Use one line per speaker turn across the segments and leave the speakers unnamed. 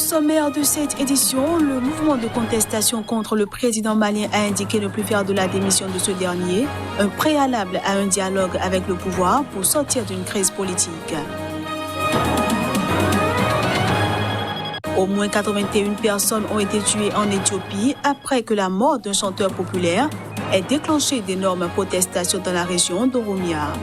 sommaire de cette édition, le mouvement de contestation contre le président malien a indiqué ne plus faire de la démission de ce dernier un préalable à un dialogue avec le pouvoir pour sortir d'une crise politique. Au moins 81 personnes ont été tuées en Éthiopie après que la mort d'un chanteur populaire ait déclenché d'énormes protestations dans la région d'Oromia.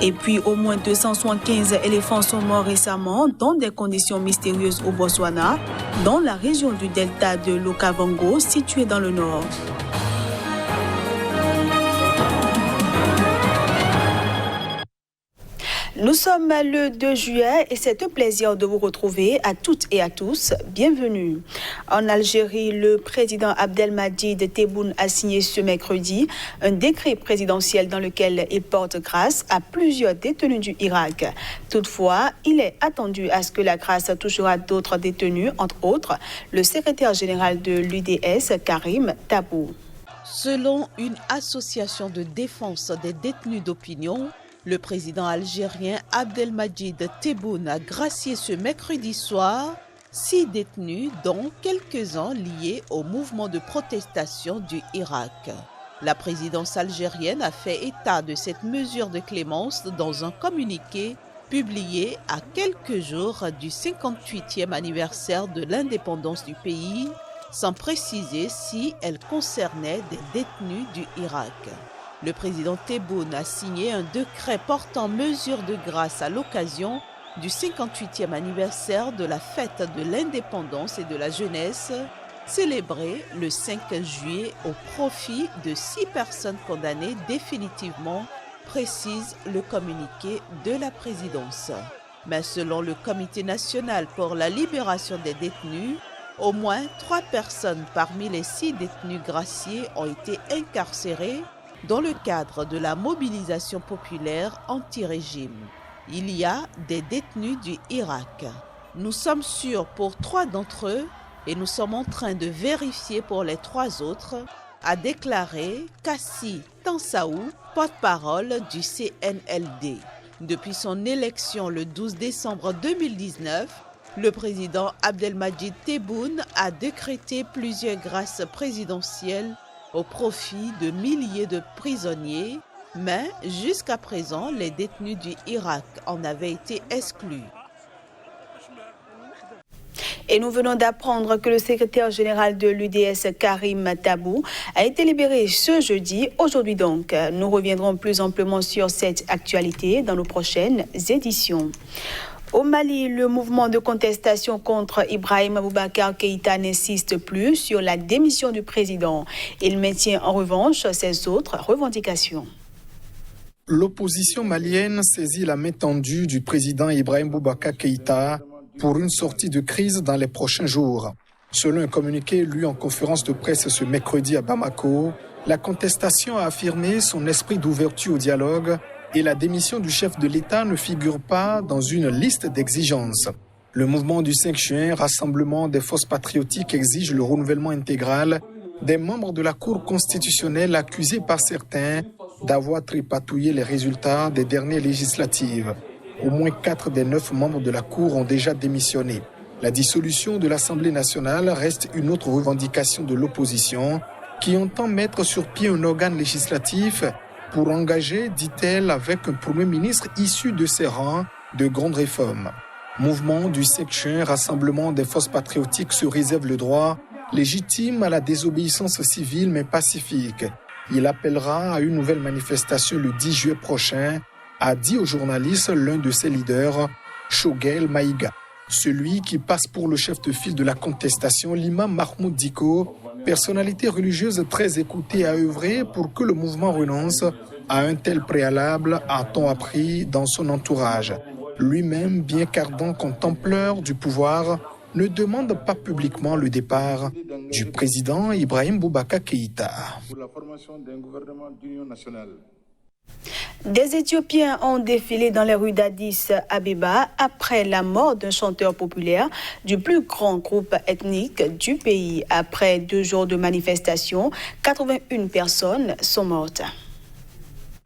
Et puis, au moins 275 éléphants sont morts récemment dans des conditions mystérieuses au Botswana, dans la région du delta de l'Okavango, située dans le nord. Nous sommes le 2 juillet et c'est un plaisir de vous retrouver à toutes et à tous. Bienvenue. En Algérie, le président Abdelmadjid Tebboune a signé ce mercredi un décret présidentiel dans lequel il porte grâce à plusieurs détenus du Irak. Toutefois, il est attendu à ce que la grâce touchera d'autres détenus, entre autres le secrétaire général de l'UDS, Karim Tabou.
Selon une association de défense des détenus d'opinion, le président algérien Abdelmadjid Tebboune a gracié ce mercredi soir 6 détenus, dont quelques-uns liés au mouvement de protestation du Irak. La présidence algérienne a fait état de cette mesure de clémence dans un communiqué publié à quelques jours du 58e anniversaire de l'indépendance du pays, sans préciser si elle concernait des détenus du Irak. Le président Tebboune a signé un décret portant mesures de grâce à l'occasion du 58e anniversaire de la fête de l'indépendance et de la jeunesse, célébrée le 5 juillet au profit de 6 personnes condamnées définitivement, précise le communiqué de la présidence. Mais selon le Comité national pour la libération des détenus, au moins 3 personnes parmi les 6 détenus graciés ont été incarcérées dans le cadre de la mobilisation populaire anti-régime. Il y a des détenus du Irak. Nous sommes sûrs pour 3 d'entre eux et nous sommes en train de vérifier pour les 3 autres, a déclaré Kassi Tansaou, porte-parole du CNLD. Depuis son élection le 12 décembre 2019, le président Abdelmadjid Tebboune a décrété plusieurs grâces présidentielles au profit de milliers de prisonniers, mais jusqu'à présent, les détenus du Irak en avaient été exclus.
Et nous venons d'apprendre que le secrétaire général de l'UDS, Karim Tabou, a été libéré ce jeudi. Aujourd'hui donc, nous reviendrons plus amplement sur cette actualité dans nos prochaines éditions. Au Mali, le mouvement de contestation contre Ibrahim Boubacar Keïta n'insiste plus sur la démission du président. Il maintient en revanche ses autres revendications.
L'opposition malienne saisit la main tendue du président Ibrahim Boubacar Keïta pour une sortie de crise dans les prochains jours. Selon un communiqué lu en conférence de presse ce mercredi à Bamako, la contestation a affirmé son esprit d'ouverture au dialogue et la démission du chef de l'État ne figure pas dans une liste d'exigences. Le mouvement du 5 juin, Rassemblement des forces patriotiques, exige le renouvellement intégral des membres de la Cour constitutionnelle accusés par certains d'avoir tripatouillé les résultats des dernières législatives. Au moins 4 des 9 membres de la Cour ont déjà démissionné. La dissolution de l'Assemblée nationale reste une autre revendication de l'opposition qui entend mettre sur pied un organe législatif pour engager, dit-elle, avec un Premier ministre issu de ses rangs, de grandes réformes. Mouvement du 5 juin, Rassemblement des forces patriotiques se réserve le droit légitime à la désobéissance civile mais pacifique. Il appellera à une nouvelle manifestation le 10 juillet prochain, a dit aux journalistes l'un de ses leaders, Choguel Maïga. Celui qui passe pour le chef de file de la contestation, l'imam Mahmoud Diko, personnalité religieuse très écoutée, a œuvré pour que le mouvement renonce à un tel préalable, a-t-on appris dans son entourage. Lui-même, bien qu'ardent contempleur du pouvoir, ne demande pas publiquement le départ du président Ibrahim Boubacar Keïta.
Des Éthiopiens ont défilé dans les rues d'Addis Abeba après la mort d'un chanteur populaire du plus grand groupe ethnique du pays. Après 2 jours de manifestation, 81 personnes sont mortes.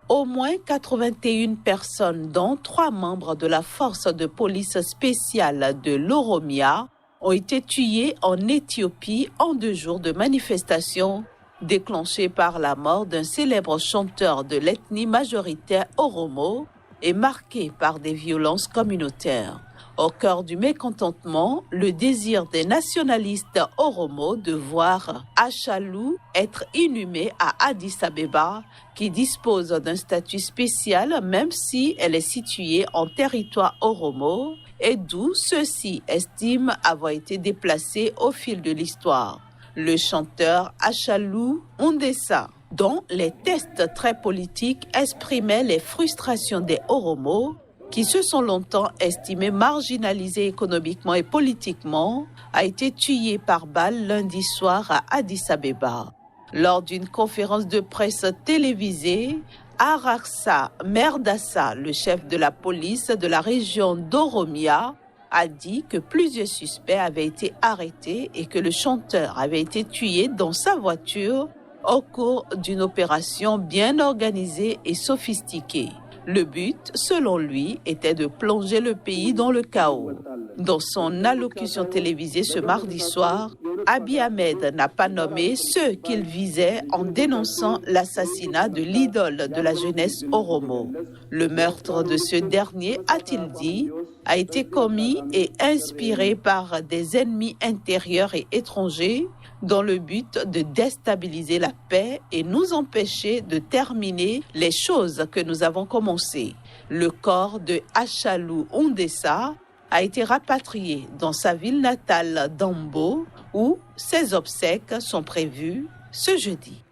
Au moins 81 personnes, dont 3 membres de la force de police spéciale de l'Oromia, ont été tuées en Éthiopie en 2 jours de manifestations déclenchées par la mort d'un célèbre chanteur de l'ethnie majoritaire Oromo et marquées par des violences communautaires. Au cœur du mécontentement, le désir des nationalistes Oromo de voir Achalou être inhumée à Addis Abeba, qui dispose d'un statut spécial même si elle est située en territoire Oromo, et d'où ceux-ci estiment avoir été déplacés au fil de l'histoire. Le chanteur Achalou Ondessa, dont les tests très politiques exprimaient les frustrations des Oromo, qui se sont longtemps estimés marginalisés économiquement et politiquement, a été tué par balle lundi soir à Addis Abeba. Lors d'une conférence de presse télévisée, Ararsa Merdassa, le chef de la police de la région d'Oromia, a dit que plusieurs suspects avaient été arrêtés et que le chanteur avait été tué dans sa voiture au cours d'une opération bien organisée et sophistiquée. Le but, selon lui, était de plonger le pays dans le chaos. Dans son allocution télévisée ce mardi soir, Abiy Ahmed n'a pas nommé ceux qu'il visait en dénonçant l'assassinat de l'idole de la jeunesse Oromo. Le meurtre de ce dernier, a-t-il dit, a été commis et inspiré par des ennemis intérieurs et étrangers dans le but de déstabiliser la paix et nous empêcher de terminer les choses que nous avons commencées. Le corps de Achalou Ondessa a été rapatrié dans sa ville natale d'Ambo, où ses obsèques sont prévues ce jeudi.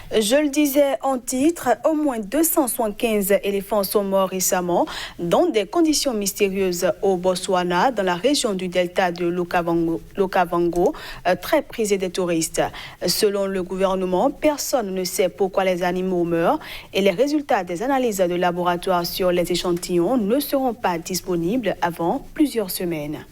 Je le disais en titre, au moins 275 éléphants sont morts récemment dans des conditions mystérieuses au Botswana, dans la région du delta de l'Okavango, très prisée des touristes. Selon le gouvernement, personne ne sait pourquoi les animaux meurent et les résultats des analyses de laboratoire sur les échantillons ne seront pas disponibles avant plusieurs semaines.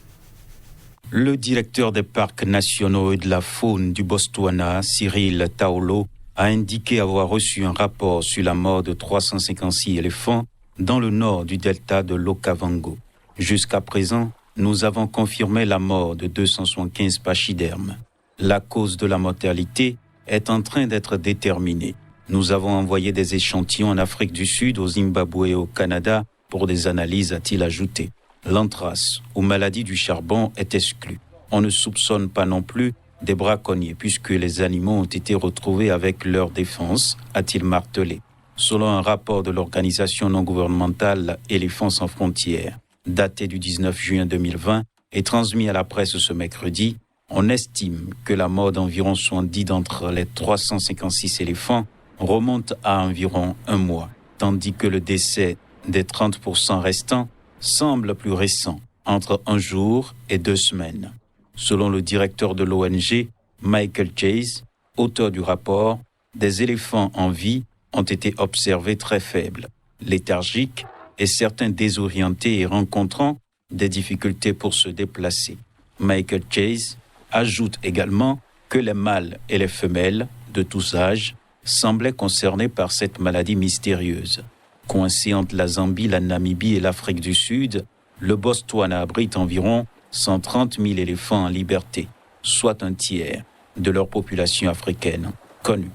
Le directeur des parcs nationaux et de la faune du Botswana, Cyril Taolo, a indiqué avoir reçu un rapport sur la mort de 356 éléphants dans le nord du delta de l'Okavango. Jusqu'à présent, nous avons confirmé la mort de 275 pachydermes. La cause de la mortalité est en train d'être déterminée. Nous avons envoyé des échantillons en Afrique du Sud, au Zimbabwe et au Canada pour des analyses, a-t-il ajouté. L'anthrace ou maladie du charbon est exclue. On ne soupçonne pas non plus des braconniers, puisque les animaux ont été retrouvés avec leur défense, a-t-il martelé. Selon un rapport de l'organisation non gouvernementale Éléphants sans frontières, daté du 19 juin 2020 et transmis à la presse ce mercredi, on estime que la mort d'environ 70 d'entre les 356 éléphants remonte à environ 1 mois, tandis que le décès des 30% restants semble plus récent, entre 1 jour et 2 semaines. Selon le directeur de l'ONG, Michael Chase, auteur du rapport, des éléphants en vie ont été observés très faibles, léthargiques et certains désorientés et rencontrant des difficultés pour se déplacer. Michael Chase ajoute également que les mâles et les femelles de tous âges semblaient concernés par cette maladie mystérieuse. Coincé entre la Zambie, la Namibie et l'Afrique du Sud, le Botswana abrite environ 130 000 éléphants en liberté, soit un tiers de leur population africaine connue.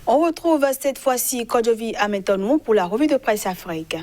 On retrouve cette fois-ci Kodjovi Ametonou pour la revue de presse Afrique.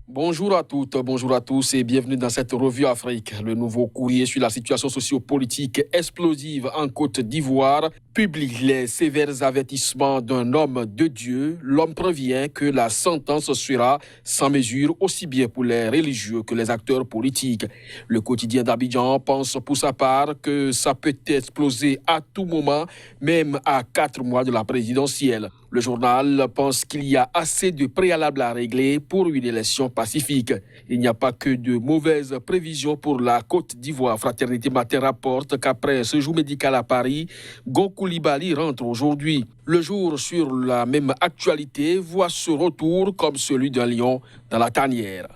Bonjour à toutes, bonjour à tous et bienvenue dans cette revue Afrique. Le nouveau courrier sur la situation socio-politique explosive en Côte d'Ivoire publie les sévères avertissements d'un homme de Dieu. L'homme prévient que la sentence sera sans mesure aussi bien pour les religieux que les acteurs politiques. Le quotidien d'Abidjan pense pour sa part que ça peut exploser à tout moment, même à 4 mois de la présidentielle. Le journal pense qu'il y a assez de préalables à régler pour une élection pacifique. Il n'y a pas que de mauvaises prévisions pour la Côte d'Ivoire. Fraternité Matin rapporte qu'après un séjour médical à Paris, Gonkou Libali rentre aujourd'hui. Le jour sur la même actualité voit ce retour comme celui d'un lion dans la tanière.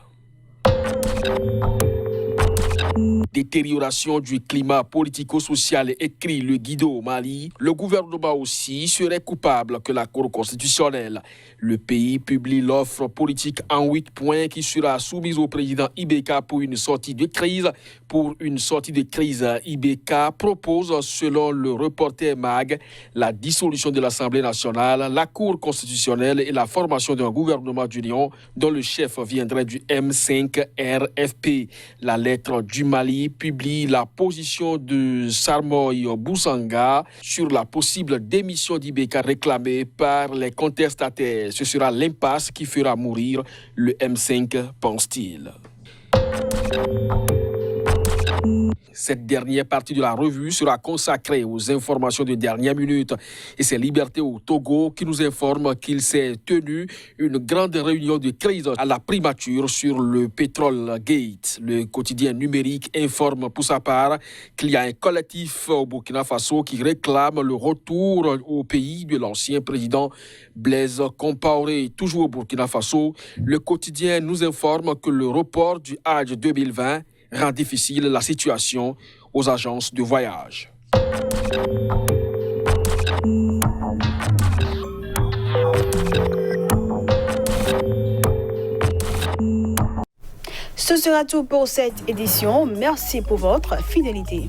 Détérioration du climat politico-social, écrit le Guido au Mali. Le gouvernement aussi serait coupable que la Cour constitutionnelle. Le pays publie l'offre politique en 8 points qui sera soumise au président Ibeka pour une sortie de crise. Pour une sortie de crise, Ibeka propose, selon le reporter MAG, la dissolution de l'Assemblée nationale, la Cour constitutionnelle et la formation d'un gouvernement d'union dont le chef viendrait du M5 RFP. La lettre du Mali publie la position de Sarmoy Boussanga sur la possible démission d'Ibeka réclamée par les contestataires. Ce sera l'impasse qui fera mourir le M5, pense-t-il. Cette dernière partie de la revue sera consacrée aux informations de dernière minute. Et c'est Liberté au Togo qui nous informe qu'il s'est tenu une grande réunion de crise à la primature sur le pétrole gate. Le quotidien numérique informe pour sa part qu'il y a un collectif au Burkina Faso qui réclame le retour au pays de l'ancien président Blaise Compaoré. Toujours au Burkina Faso, le quotidien nous informe que le report du Hajj 2020 rend difficile la situation aux agences de voyage.
Ce sera tout pour cette édition. Merci pour votre fidélité.